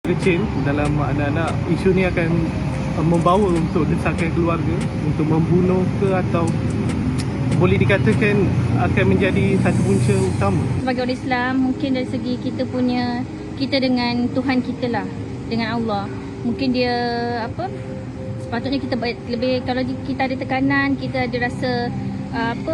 kecil dalam anak-anak, isu ni akan membawa untuk desakan keluarga untuk membunuh ke, atau boleh dikatakan akan menjadi satu punca utama. Sebagai orang Islam, mungkin dari segi kita dengan Tuhan kita lah, dengan Allah. Mungkin dia sepatutnya kita lebih, kalau kita ada tekanan, kita ada rasa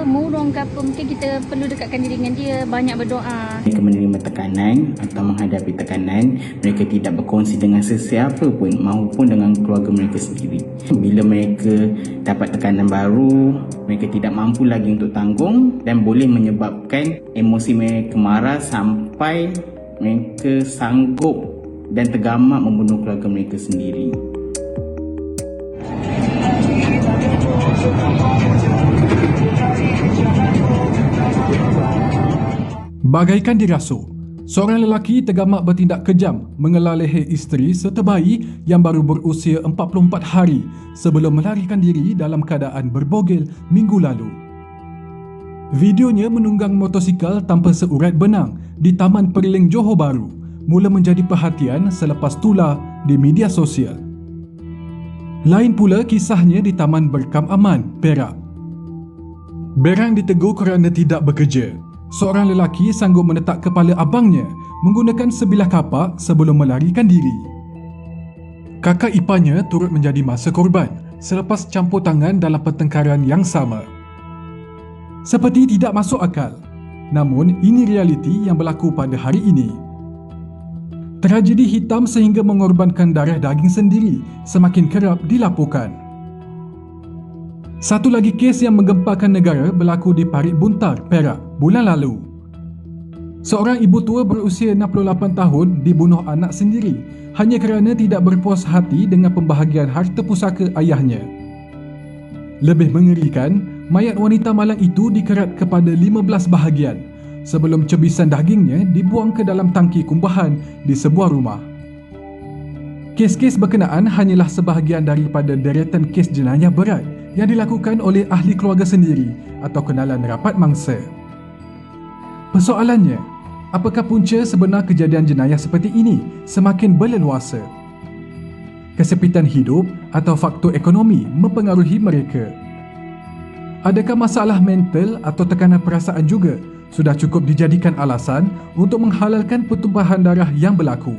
murung ke apa, mungkin kita perlu dekatkan diri dengan dia, banyak berdoa. Mereka menerima tekanan atau menghadapi tekanan, mereka tidak berkongsi dengan sesiapa pun maupun dengan keluarga mereka sendiri. Bila mereka dapat tekanan baru, mereka tidak mampu lagi untuk tanggung dan boleh menyebabkan emosi mereka marah sampai mereka sanggup dan tergamak membunuh keluarga mereka sendiri. Bagaikan dirasuk, seorang lelaki tergamak bertindak kejam mengelar leher isteri serta bayi yang baru berusia 44 hari sebelum melarikan diri dalam keadaan berbogel minggu lalu. Videonya menunggang motosikal tanpa seurat benang di Taman Perling Johor Bahru mula menjadi perhatian selepas tular di media sosial. Lain pula kisahnya di Taman Berkam Aman, Perak. Berang ditegur kerana tidak bekerja. Seorang lelaki sanggup menetak kepala abangnya menggunakan sebilah kapak sebelum melarikan diri. Kakak iparnya turut menjadi masa korban selepas campur tangan dalam pertengkaran yang sama. Seperti tidak masuk akal, namun ini realiti yang berlaku pada hari ini. Tragedi hitam sehingga mengorbankan darah daging sendiri semakin kerap dilaporkan. Satu lagi kes yang menggempakan negara berlaku di Parit Buntar, Perak, bulan lalu. Seorang ibu tua berusia 68 tahun dibunuh anak sendiri hanya kerana tidak berpuas hati dengan pembahagian harta pusaka ayahnya. Lebih mengerikan, mayat wanita malang itu dikerat kepada 15 bahagian sebelum cebisan dagingnya dibuang ke dalam tangki kumbahan di sebuah rumah. Kes-kes berkenaan hanyalah sebahagian daripada deretan kes jenayah berat yang dilakukan oleh ahli keluarga sendiri atau kenalan rapat mangsa. Persoalannya, apakah punca sebenar kejadian jenayah seperti ini semakin berleluasa? Kesepitan hidup atau faktor ekonomi mempengaruhi mereka? Adakah masalah mental atau tekanan perasaan juga sudah cukup dijadikan alasan untuk menghalalkan pertumpahan darah yang berlaku?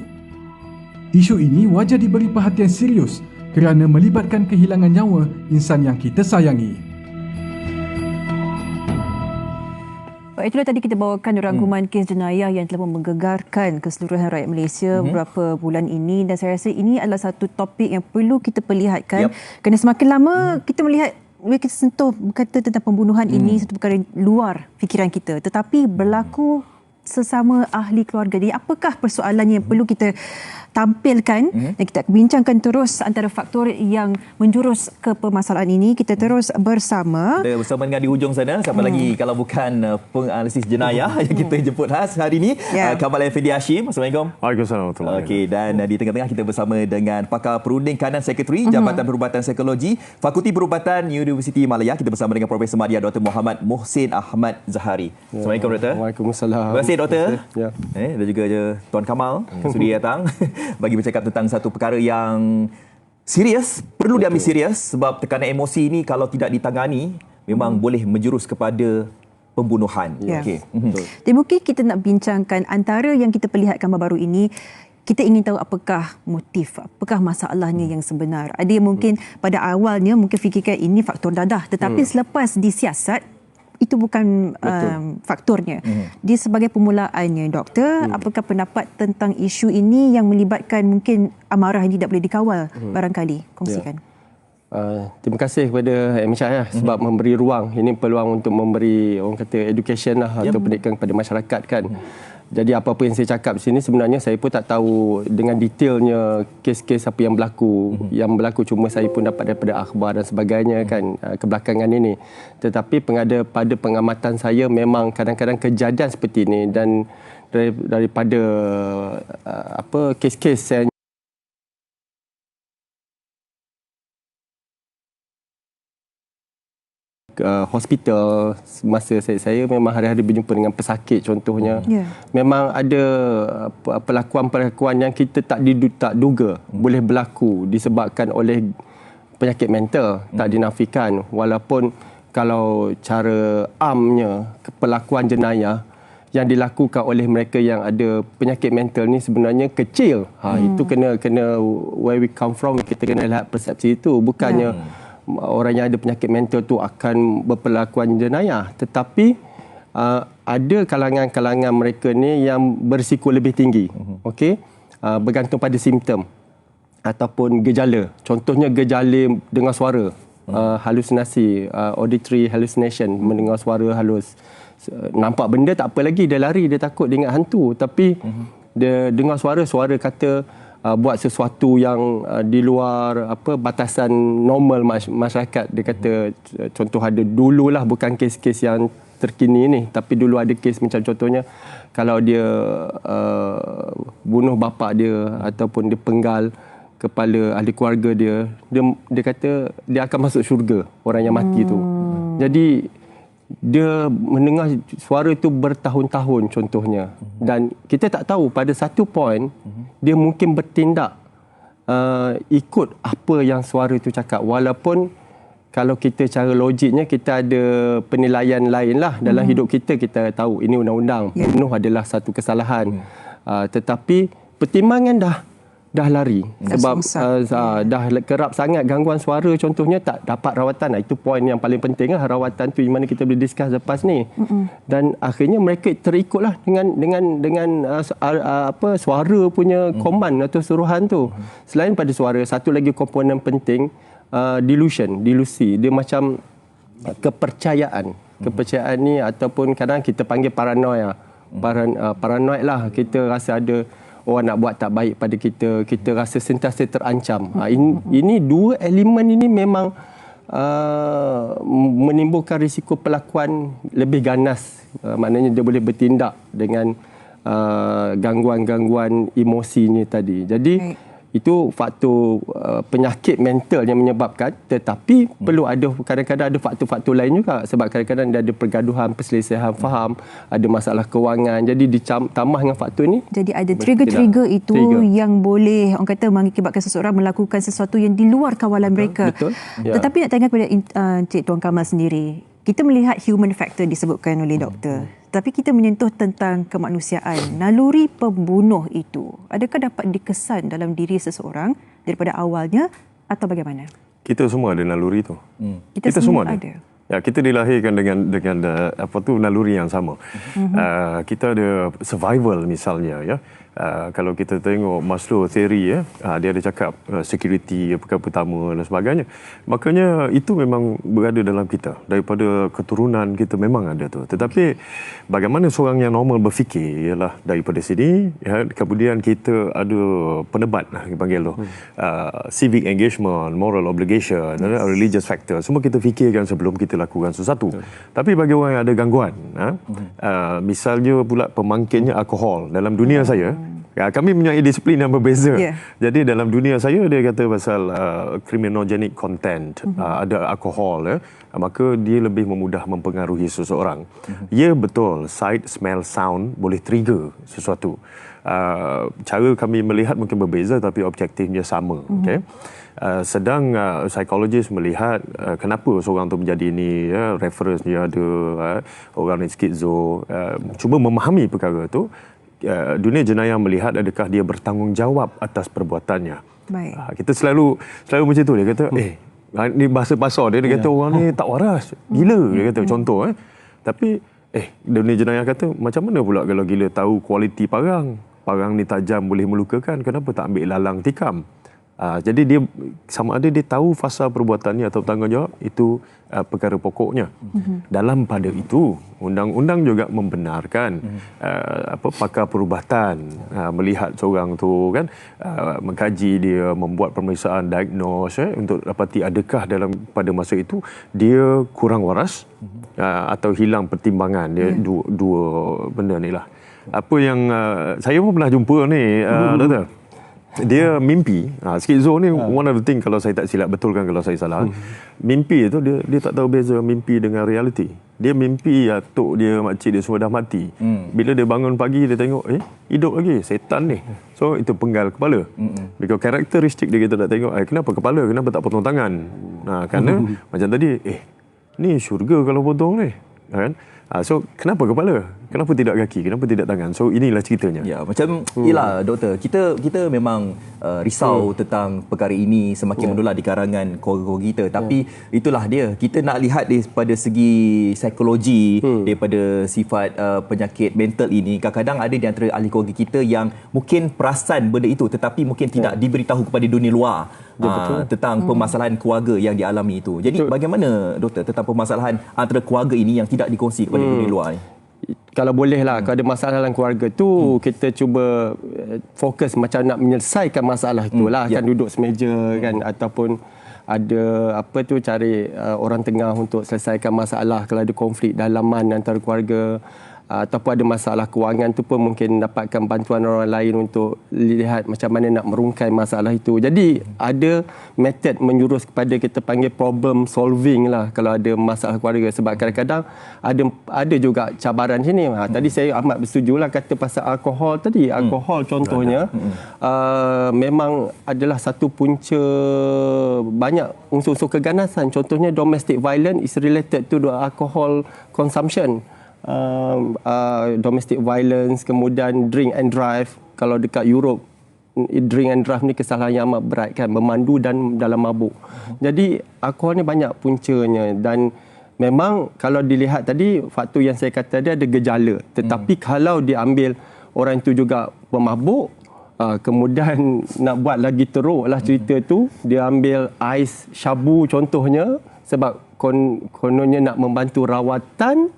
Isu ini wajar diberi perhatian serius kerana melibatkan kehilangan nyawa insan yang kita sayangi. Itulah tadi kita bawakan rangkuman kes jenayah yang telah menggegarkan keseluruhan rakyat Malaysia beberapa bulan ini, dan saya rasa ini adalah satu topik yang perlu kita perlihatkan kerana semakin lama kita melihat, kita sentuh berkata tentang pembunuhan ini satu perkara luar fikiran kita, tetapi berlaku sesama ahli keluarga. Jadi apakah persoalannya yang perlu kita tampilkan dan kita bincangkan terus antara faktor yang menjurus ke permasalahan ini. Kita terus bersama. Kita bersama dengan di hujung sana, siapa lagi kalau bukan penganalisis jenayah yang kita jemput khas hari ini, Kamal Effendi Hashim. Assalamualaikum. Waalaikumsalam. Okey, dan di tengah-tengah kita bersama dengan pakar perunding kanan sekretari Jabatan Perubatan Psikologi Fakulti Perubatan Universiti Malaya. Kita bersama dengan Profesor Madya Dr. Muhammad Muhsin Ahmad Zahari. Assalamualaikum Doktor. Waalaikumsalam. Terima kasih Doktor. Ya. Dan juga Tuan Kamal sudi datang bagi bercakap tentang satu perkara yang serius, perlu diambil serius, sebab tekanan emosi ini kalau tidak ditangani memang boleh menjurus kepada pembunuhan. Ya. Okey. Jadi mungkin kita nak bincangkan antara yang kita perlihatkan baru-baru ini. Kita ingin tahu apakah motif, apakah masalahnya yang sebenar. Ada yang mungkin pada awalnya mungkin fikirkan ini faktor dadah, tetapi selepas disiasat itu bukan faktornya. Dia sebagai permulaannya, Doktor, apakah pendapat tentang isu ini yang melibatkan mungkin amarah yang tidak boleh dikawal barangkali? Kongsikan. Terima kasih kepada MSI sebab memberi ruang. Ini peluang untuk memberi, orang kata, education lah atau pendidikan kepada masyarakat kan. Jadi apa-apa yang saya cakap di sini sebenarnya saya pun tak tahu dengan detailnya kes-kes apa yang berlaku. Yang berlaku cuma saya pun dapat daripada akhbar dan sebagainya kan kebelakangan ini. Tetapi pada pengamatan saya memang kadang-kadang kejadian seperti ini, dan daripada kes-kes yang hospital, masa saya memang hari-hari berjumpa dengan pesakit contohnya. Memang ada perlakuan-perlakuan yang kita tak duga boleh berlaku disebabkan oleh penyakit mental, tak dinafikan. Walaupun kalau cara amnya perlakuan jenayah yang dilakukan oleh mereka yang ada penyakit mental ni sebenarnya kecil. Itu kena where we come from, kita kena lihat persepsi itu. Bukannya orang yang ada penyakit mental tu akan berperlakuan jenayah, tetapi ada kalangan-kalangan mereka ni yang berisiko lebih tinggi. Okey, bergantung pada simptom ataupun gejala. Contohnya gejala dengar suara, halusinasi, auditory hallucination, mendengar suara halus. Nampak benda tak apa lagi, dia lari, dia takut, dia ingat hantu. Tapi dia dengar suara kata buat sesuatu yang di luar batasan normal masyarakat. Dia kata contoh ada dululah, bukan kes-kes yang terkini ni, tapi dulu ada kes macam contohnya kalau dia bunuh bapa dia ataupun dia penggal kepala ahli keluarga dia kata dia akan masuk syurga, orang yang mati tu. Jadi dia mendengar suara itu bertahun-tahun contohnya, dan kita tak tahu pada satu point dia mungkin bertindak ikut apa yang suara itu cakap, walaupun kalau kita cara logiknya kita ada penilaian lain lah dalam hidup kita. Kita tahu ini undang-undang, bunuh adalah satu kesalahan, tetapi pertimbangan dah lari sebab dah kerap sangat gangguan suara contohnya, tak dapat rawatan. Itu poin yang paling penting lah, rawatan tu di mana kita boleh discuss lepas ni. Dan akhirnya mereka terikutlah dengan suara punya command atau suruhan tu. Selain pada suara, satu lagi komponen penting, delusi. Dia macam kepercayaan ni, ataupun kadang kita panggil paranoia. Paranoid lah, kita rasa ada orang nak buat tak baik pada kita rasa sentiasa terancam. Ini dua elemen ini memang menimbulkan risiko perlakuan lebih ganas. Maknanya dia boleh bertindak dengan gangguan-gangguan emosinya tadi. Jadi itu faktor penyakit mental yang menyebabkan, tetapi perlu ada kadang-kadang ada faktor-faktor lain juga, sebab kadang-kadang dia ada pergaduhan, perselisihan faham, ada masalah kewangan. Jadi ditambah dengan faktor ni, jadi ada trigger-trigger itu yang boleh orang kata mengakibatkan seseorang melakukan sesuatu yang di luar kawalan mereka. Betul. Tetapi nak tanya kepada Encik Tuan Kamal sendiri, kita melihat human factor disebutkan oleh doktor. Tapi kita menyentuh tentang kemanusiaan. Naluri pembunuh itu, adakah dapat dikesan dalam diri seseorang daripada awalnya atau bagaimana? Kita semua ada naluri tu. Kita semua ada. Ya, kita dilahirkan dengan naluri yang sama. Kita ada survival misalnya, ya. Kalau kita tengok Maslow theory, dia ada cakap security perkara pertama dan sebagainya. Makanya itu memang berada dalam kita, daripada keturunan kita memang ada tu. Tetapi bagaimana seorang yang normal berfikir ialah daripada sini, ya, kemudian kita ada penebat panggil tu, civic engagement, moral obligation, religious factor, semua kita fikirkan sebelum kita lakukan sesuatu. Tapi bagi orang yang ada gangguan, misalnya pula pemangkitnya alkohol dalam dunia saya, kami mempunyai disiplin yang berbeza. Jadi dalam dunia saya dia kata pasal criminogenic content, ada alkohol, maka dia lebih memudah mempengaruhi seseorang. Ya, betul, sight, smell, sound boleh trigger sesuatu. Cara kami melihat mungkin berbeza tapi objektifnya sama. Okay? Sedang psikologis melihat kenapa seorang tu menjadi ini, reference dia ada orang ni skizo, cuba memahami perkara tu. Dunia jenayah melihat adakah dia bertanggungjawab atas perbuatannya. Baik. Kita selalu macam tu, dia kata ni bahasa pasar dia kata orang ni tak waras, gila, dia kata contoh. Tapi dunia jenayah kata macam mana pula kalau gila tahu kualiti parang ni tajam, boleh melukakan, kenapa tak ambil lalang tikam? Jadi dia sama ada dia tahu fasa perbuatannya atau tanggungjawab, itu perkara pokoknya. Dalam pada itu, undang-undang juga membenarkan pakar perubatan melihat seorang tu kan, mengkaji dia, membuat pemeriksaan, diagnose untuk dapati adakah dalam pada masa itu dia kurang waras atau hilang pertimbangan. Dia dua benda ni lah. Apa yang saya pun pernah jumpa ni, doktor. Dia mimpi. Skizo ni one of the thing, kalau saya tak silap, betulkan kalau saya salah. Mimpi itu dia tak tahu beza mimpi dengan reality. Dia mimpi atuk dia, makcik dia semua dah mati. Bila dia bangun pagi, dia tengok hidup lagi, setan ni. So itu penggal kepala. Because karakteristik dia kita nak tengok, kenapa kepala, kenapa tak potong tangan? Kerana macam tadi, ni syurga kalau potong ni, kan? So kenapa kepala? Kenapa tidak kaki? Kenapa tidak tangan? So inilah ceritanya. Ya, macam ialah doktor, kita memang risau tentang perkara ini semakin menular di karangan keluarga kita, tapi itulah dia, kita nak lihat daripada segi psikologi, daripada sifat penyakit mental ini. Kadang-kadang ada di antara ahli keluarga kita yang mungkin perasan benda itu tetapi mungkin tidak diberitahu kepada dunia luar tentang permasalahan keluarga yang dialami itu. Jadi bagaimana doktor tentang permasalahan antara keluarga ini yang tidak dikongsi kepada dunia luar ni? Kalau boleh lah, kalau ada masalah dalam keluarga tu, kita cuba fokus macam nak menyelesaikan masalah itulah. Kan duduk semeja kan, ataupun ada apa tu, cari orang tengah untuk selesaikan masalah. Kalau ada konflik dalaman antara keluarga, ataupun ada masalah kewangan tu pun mungkin dapatkan bantuan orang lain untuk lihat macam mana nak merungkai masalah itu. Jadi ada metod menjurus kepada kita panggil problem solving lah kalau ada masalah keluarga. Sebab kadang-kadang ada juga cabaran sini. Tadi saya amat bersetuju lah kata pasal alkohol tadi. Alkohol contohnya memang adalah satu punca banyak unsur-unsur keganasan. Contohnya domestic violence is related to the alcohol consumption. Domestic violence, kemudian drink and drive. Kalau dekat Europe, drink and drive ni kesalahan yang amat berat kan, memandu dan dalam mabuk. Jadi alkohol ni banyak puncanya, dan memang kalau dilihat tadi faktor yang saya kata dia ada gejala, tetapi kalau diambil orang itu juga pemabuk, kemudian nak buat lagi teruk lah cerita tu, dia ambil ais syabu contohnya, sebab kononnya nak membantu rawatan,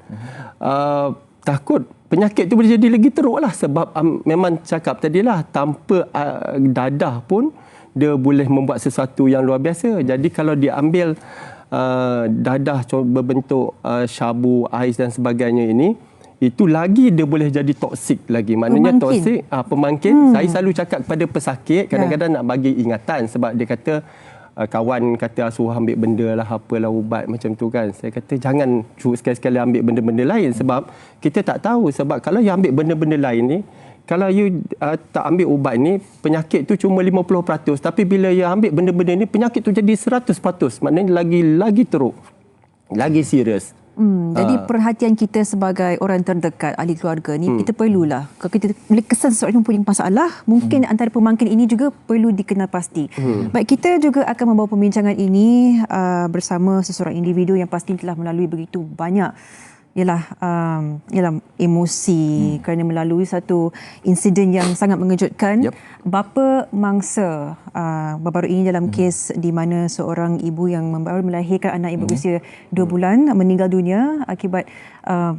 takut penyakit tu boleh jadi lagi teruk lah. Sebab memang cakap tadilah, tanpa dadah pun dia boleh membuat sesuatu yang luar biasa. Jadi kalau dia ambil dadah berbentuk syabu, ais dan sebagainya ini, itu lagi dia boleh jadi toksik lagi. Maknanya toksik, pemangkin. Saya selalu cakap kepada pesakit, kadang-kadang nak bagi ingatan, sebab dia kata kawan kata suruh ambil benda lah, apalah ubat macam tu kan. Saya kata jangan sekali-sekali ambil benda-benda lain, sebab kita tak tahu. Sebab kalau you ambil benda-benda lain ni, kalau you tak ambil ubat ni, penyakit tu cuma 50%, tapi bila you ambil benda-benda ni, penyakit tu jadi 100%. Maknanya lagi teruk, lagi serius. Jadi perhatian kita sebagai orang terdekat, ahli keluarga ni, kita perlulah, kalau kita boleh kesan seseorang mempunyai masalah, mungkin antara pemangkin ini juga perlu dikenal pasti. Baik, kita juga akan membawa pembincangan ini bersama seseorang individu yang pasti telah melalui begitu banyak ialah emosi kerana melalui satu insiden yang sangat mengejutkan. Bapa mangsa baru-baru ini dalam kes di mana seorang ibu yang baru melahirkan anak yang berusia 2 bulan meninggal dunia akibat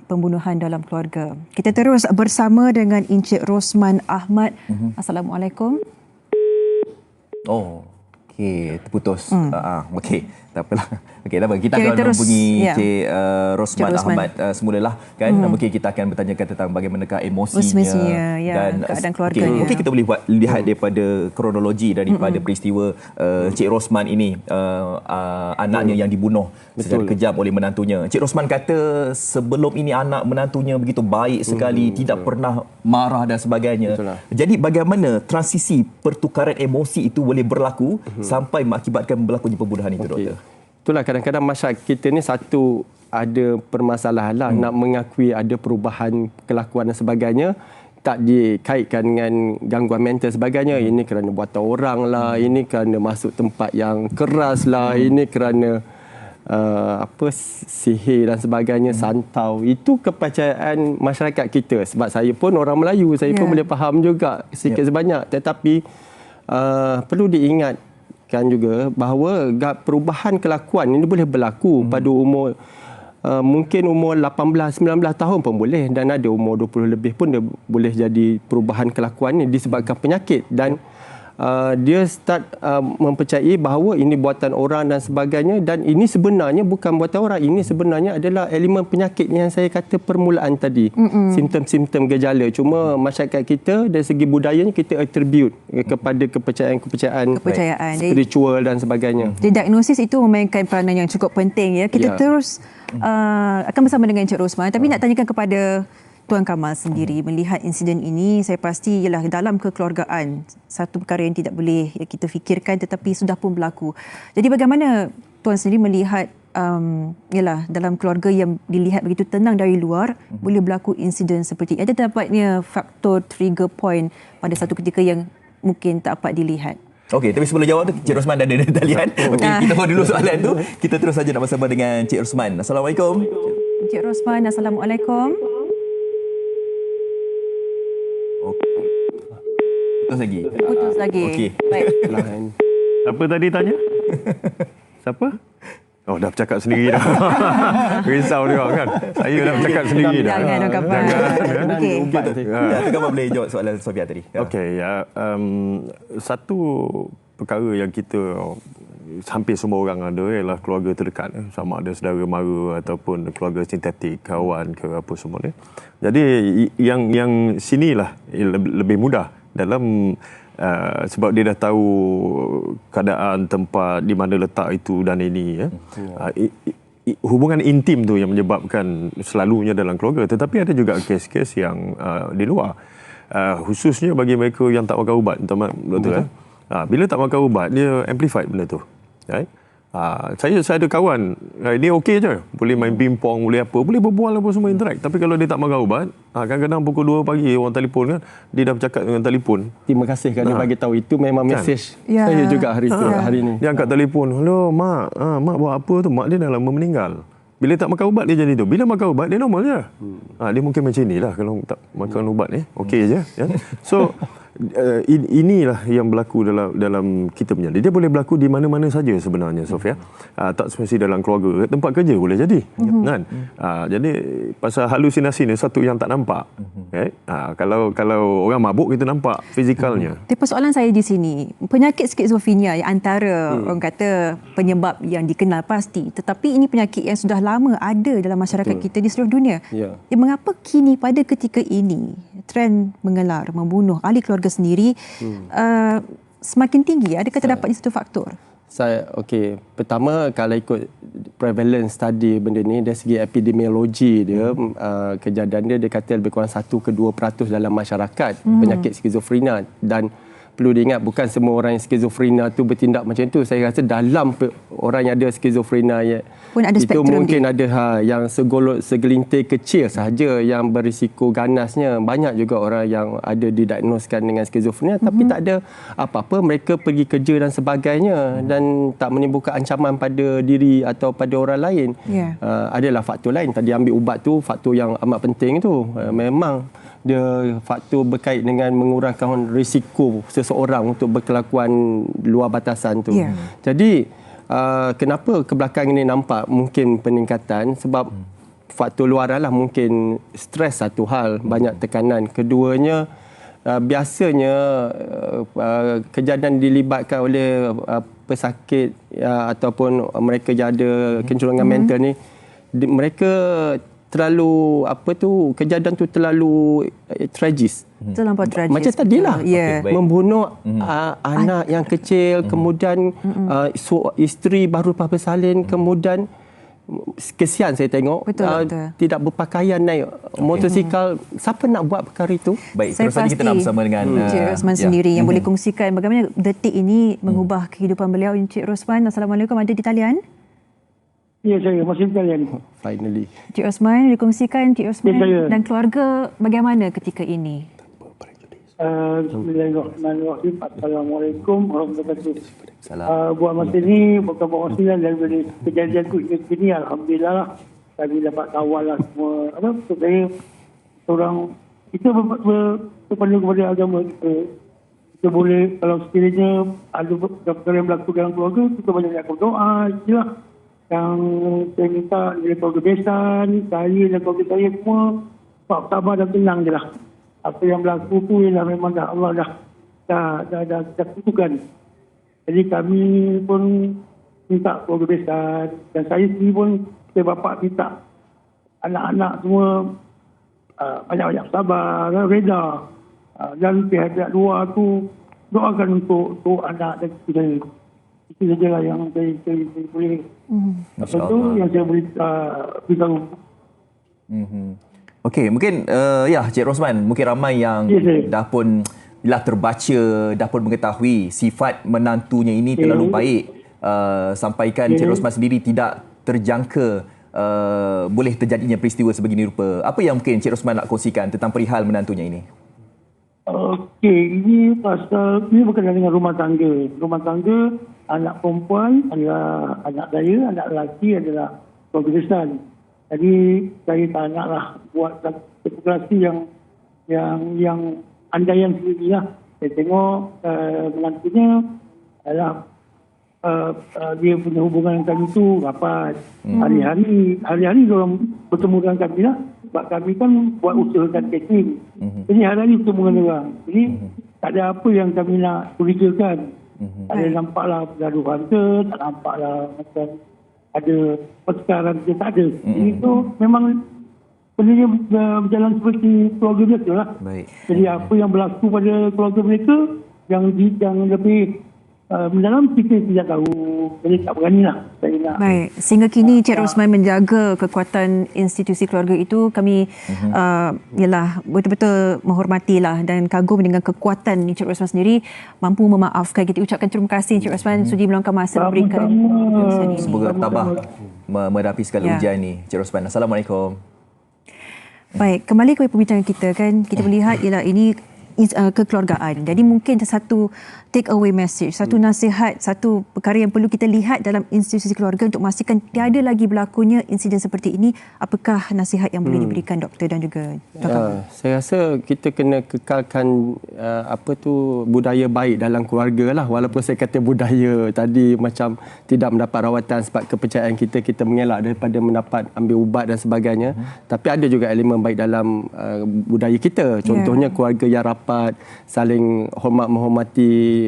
pembunuhan dalam keluarga. Kita terus bersama dengan Encik Rosman Ahmad. Assalamualaikum. Okey, terputus. Okey, tak apalah. Okey, tak apa. Kita akan menghubungi Encik Rosman Ahmad semulalah kan. Mungkin kita akan bertanyakan tentang bagaimanakah emosinya dan keadaan keluarganya. Mungkin kita boleh lihat daripada kronologi daripada peristiwa Encik Rosman ini, anaknya yang dibunuh secara kejam oleh menantunya. Encik Rosman kata sebelum ini anak menantunya begitu baik sekali, tidak pernah marah dan sebagainya. Jadi bagaimana transisi pertukaran emosi itu boleh berlaku sampai mengakibatkan berlakunya pembunuhan itu, doktor? Itulah kadang-kadang masyarakat kita ni satu ada permasalahan lah, nak mengakui ada perubahan kelakuan dan sebagainya, tak dikaitkan dengan gangguan mental sebagainya. Ini kerana buatan orang lah, ini kerana masuk tempat yang keras lah, ini kerana sihir dan sebagainya, santau. Itu kepercayaan masyarakat kita. Sebab saya pun orang Melayu, saya pun boleh faham juga sikit sebanyak. Tetapi perlu diingat juga bahawa perubahan kelakuan ini boleh berlaku pada umur mungkin umur 18-19 tahun pun boleh, dan ada umur 20 lebih pun dia boleh jadi perubahan kelakuan ini disebabkan penyakit. Dan dia start mempercayai bahawa ini buatan orang dan sebagainya, dan ini sebenarnya bukan buatan orang, ini sebenarnya adalah elemen penyakit yang saya kata permulaan tadi, simptom-simptom gejala. Cuma masyarakat kita dari segi budayanya kita attribute kepada kepercayaan spiritual dan sebagainya. Di diagnosis itu memainkan peranan yang cukup penting ya. Kita terus akan bersama dengan Encik Rosman, tapi nak tanyakan kepada Tuan Kamal sendiri, melihat insiden ini, saya pasti ialah dalam kekeluargaan satu perkara yang tidak boleh kita fikirkan tetapi sudah pun berlaku. Jadi bagaimana Tuan sendiri melihat ialah dalam keluarga yang dilihat begitu tenang dari luar, boleh berlaku insiden seperti ini? Ada dapatnya faktor trigger point pada satu ketika yang mungkin tak dapat dilihat? Okey, tapi sebelum jawab tu, Cik Rosman dah ada talian. Okey, kita hold dulu soalan tu. Kita terus saja nak bersama dengan Cik Rosman. Assalamualaikum. Cik Rosman, Assalamualaikum. Putus lagi. Okey. Baik. Apa tadi tanya? Siapa? Oh, dah bercakap sendiri dah. Risau dia kan. Saya dah bercakap sendiri dah. Jangan orang kabar. Okey. Tu Kamal boleh jawab soalan Sofia tadi. Okey, satu perkara yang kita hampir semua orang ada ialah keluarga terdekat, sama ada saudara mara ataupun keluarga sintetik, kawan ke apa semua ni. Jadi yang sinilah lebih mudah dalam sebab dia dah tahu keadaan tempat di mana letak itu dan ini ya. Hubungan intim tu yang menyebabkan selalunya dalam keluarga, tetapi ada juga kes-kes yang di luar, khususnya bagi mereka yang tak makan ubat, betul. Bila tak makan ubat dia amplified benda tu, right? Saya ada kawan, dia okey je, boleh main pingpong, boleh apa, boleh berbual apa semua, interact. Tapi kalau dia tak makan ubat, kadang-kadang pukul 2 pagi orang telefon kan, dia dah bercakap dengan telefon. Terima kasih kerana bagi tahu, itu memang mesej saya juga hari ini. Dia angkat telefon, "Hello mak, mak buat apa tu?" Mak dia dah lama meninggal. Bila tak makan ubat dia jadi tu. Bila makan ubat dia normal je. Dia mungkin macam inilah kalau tak makan ubat ni, okey je ya. So inilah yang berlaku dalam kita punya. Dia boleh berlaku di mana-mana saja sebenarnya, Sofia. Tak semestinya dalam keluarga, tempat kerja boleh jadi. Kan? Jadi pasal halusinasi ni satu yang tak nampak. Kalau orang mabuk kita nampak fizikalnya. Tapi persoalan saya di sini, penyakit skizofrenia yang antara orang kata penyebab yang dikenal pasti, tetapi ini penyakit yang sudah lama ada dalam masyarakat kita di seluruh dunia. Mengapa kini pada ketika ini trend mengelar, membunuh ahli keluarga sendiri semakin tinggi? Adakah terdapat satu faktor? Pertama, kalau ikut prevalence study benda ni dari segi epidemiologi dia, kejadian dia kata lebih kurang 1 ke 2% dalam masyarakat penyakit skizofrenia. Dan perlu diingat, bukan semua orang yang skizofrenia tu bertindak macam tu. Saya rasa dalam orang yang ada skizofrenia pun ada itu mungkin dia. Ada yang segelintir kecil sahaja yang berisiko ganasnya. Banyak juga orang yang ada didiagnoskan dengan skizofrenia tapi tak ada apa-apa, mereka pergi kerja dan sebagainya dan tak menimbulkan ancaman pada diri atau pada orang lain. Adalah faktor lain. Tadi ambil ubat tu faktor yang amat penting tu. Memang dia faktor berkait dengan mengurangkan risiko seseorang untuk berkelakuan luar batasan tu. Jadi kenapa ke belakang ini nampak mungkin peningkatan? Sebab faktor luaran lah, mungkin stres satu hal, banyak tekanan. Keduanya biasanya kejadian dilibatkan oleh pesakit ataupun mereka yang ada kecenderungan mental ni, mereka terlalu kejadian tu terlalu tragis. Terlampau tragis. Macam tadilah membunuh anak yang kecil, kemudian isteri baru lepas bersalin, kemudian kesian saya tengok tidak berpakaian naik motosikal. Siapa nak buat perkara itu? Baik, terus saja kita nak bersama dengan Encik Rosman sendiri yang boleh kongsikan bagaimana detik ini mengubah kehidupan beliau. Encik Rosman, Assalamualaikum, ada di talian? Ya, saya masih di talian. Finally. Encik Rosman, dikongsikan Encik Rosman dan keluarga bagaimana ketika ini? Bismillahirrahmanirrahim. Assalamualaikum warahmatullahi wabarakatuh. Buat masa ni, bukan buat masa ni, daripada kejadian ini, Alhamdulillah kami dapat kawal lah semua. Untuk saya, kita berpandu kepada agama kita. Kita boleh, kalau sekiranya ada perkara yang berlaku dalam keluarga, kita banyak berdoa. Itulah yang saya minta dari keluarga besan, saya dan keluarga saya semua sabar dan tenang je lah. Apa yang berlaku tu ialah memang dah Allah dah dah tentukan. Jadi kami pun minta keluarga besar dan saya sendiri pun sebagai bapa minta anak-anak semua banyak-banyak sabar, reda, dan pihak luar tu doakan untuk anak dan kita. Itu sajalah yang saya boleh itu yang saya boleh beritahu. Okey, mungkin Cik Rosman, mungkin ramai yang dah pun bila terbaca, dah pun mengetahui sifat menantunya ini terlalu baik, sampaikan Cik Rosman sendiri tidak terjangka boleh terjadinya peristiwa sebegini rupa. Apa yang mungkin Cik Rosman nak kongsikan tentang perihal menantunya ini? Okey, ini berkenaan dengan rumah tangga. Rumah tangga, anak perempuan adalah anak saya, anak lelaki adalah keluarga besar. Jadi saya tak naklah buat spekulasi yang andaian sendiri lah. Saya tengok menantunya adalah dia punya hubungan dengan kami tu rapat. Hari-hari diorang bertemu dengan kami lah. Sebab kami kan buat usaha dan catering. Jadi hari-hari bertemu dengan diorang. Jadi tak ada apa yang kami nak curigakan. Tak ada nampaklah pergaduhan ke, tak nampaklah macam ada pertengkaran ke, tak ada. Jadi itu memang benda berjalan seperti keluarga biasa lah. Jadi apa yang berlaku pada keluarga mereka yang lebih mendalam kita tidak tahu. Jadi tak berani lah. Baik, sehingga kini Cik Rosman menjaga kekuatan institusi keluarga itu, kami ialah betul-betul menghormatilah dan kagum dengan kekuatan Cik Rosman sendiri mampu memaafkan. Kita ucapkan terima kasih Cik Rosman sudi meluangkan masa memberikan ini. Semoga tabah menghadapi segala ujian ni Cik Rosman. Assalamualaikum. Baik, kembali ke perbincangan kita kan, kita melihat ialah ini kekeluargaan. Jadi mungkin satu take away message, satu nasihat, satu perkara yang perlu kita lihat dalam institusi keluarga untuk memastikan tiada lagi berlakunya insiden seperti ini. Apakah nasihat yang boleh diberikan doktor dan juga Tuan? Saya rasa kita kena kekalkan budaya baik dalam keluarga lah. Walaupun saya kata budaya tadi macam tidak mendapat rawatan sebab kepercayaan kita mengelak daripada mendapat ambil ubat dan sebagainya. Tapi ada juga elemen baik dalam budaya kita. Contohnya keluarga yang rapat, saling hormat menghormati.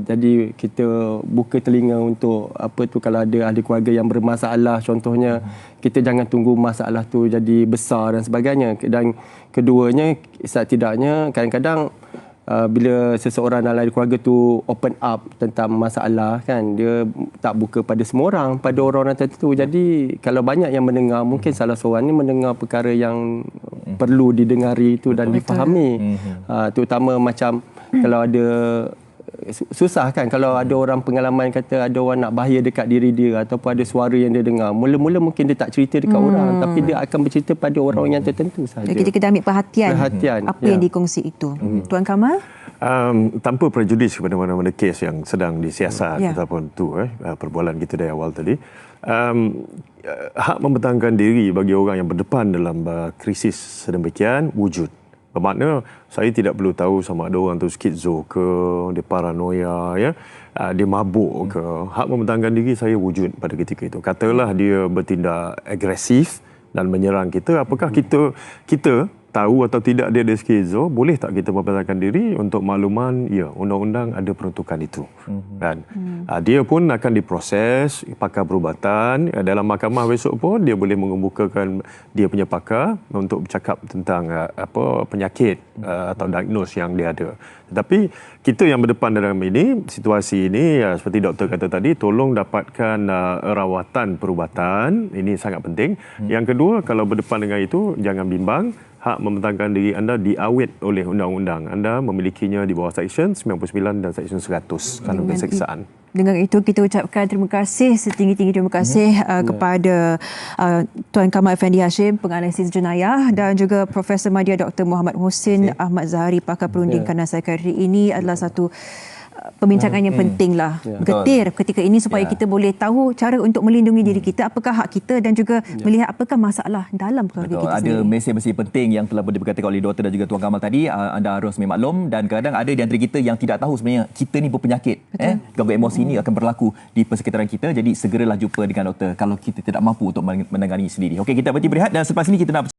Jadi kita buka telinga untuk kalau ada ahli keluarga yang bermasalah, contohnya kita jangan tunggu masalah tu jadi besar dan sebagainya. Dan keduanya, setidaknya kadang-kadang bila seseorang dalam keluarga tu open up tentang masalah kan, dia tak buka pada semua orang, pada orang-orang tertentu. Jadi kalau banyak yang mendengar, mungkin salah seorang ni mendengar perkara yang perlu didengari itu dan difahami. Terutama macam kalau ada susah kan kalau ada orang pengalaman kata ada orang nak bahaya dekat diri dia ataupun ada suara yang dia dengar. Mula-mula mungkin dia tak cerita dekat orang, tapi dia akan bercerita pada orang yang tertentu sahaja. Jadi kita ambil perhatian apa yang dikongsi itu. Tuan Kamal? Tanpa prejudis kepada mana-mana kes yang sedang disiasat ataupun tu perbualan kita dari awal tadi, hak membentangkan diri bagi orang yang berdepan dalam krisis sedemikian wujud. Bermakna saya tidak perlu tahu sama ada orang tu skizo ke, dia paranoia, dia mabuk ke. Hak membentangkan diri saya wujud pada ketika itu. Katalah dia bertindak agresif dan menyerang kita, apakah kita tahu atau tidak dia ada skizo, boleh tak kita membentangkan diri? Untuk makluman, ya, undang-undang ada peruntukan itu. Dan dia pun akan diproses pakar perubatan. Dalam mahkamah besok pun dia boleh mengemukakan dia punya pakar untuk bercakap tentang penyakit atau diagnos yang dia ada. Tetapi kita yang berdepan dalam ini, situasi ini, seperti doktor kata tadi, tolong dapatkan rawatan perubatan. Ini sangat penting. Yang kedua, kalau berdepan dengan itu, jangan bimbang. Hak membentangkan diri anda diawet oleh undang-undang. Anda memilikinya di bawah Seksyen 99 dan Seksyen 100 Kanun Keseksaan. Dengan itu kita ucapkan terima kasih, setinggi-tinggi terima kasih kepada Tuan Kamal Effendi Hashim, penganalisis jenayah, dan juga Profesor Madya Dr. Muhammad Hussein Ahmad Zahari, pakar perunding kanan psikiatri. Ini adalah satu perbincangan yang pentinglah, getir ketika ini supaya kita boleh tahu cara untuk melindungi diri kita, apakah hak kita dan juga melihat apakah masalah dalam keluarga kita sendiri. Ada mesej-mesej penting yang telah diberkatakan oleh doktor dan juga Tuan Kamal tadi. Anda harus memaklum, dan kadang-kadang ada di antara kita yang tidak tahu sebenarnya kita ni berpenyakit. Gangguan emosi ini akan berlaku di persekitaran kita. Jadi segeralah jumpa dengan doktor kalau kita tidak mampu untuk menangani sendiri. Okey, kita berhenti berehat dan selepas ini kita nak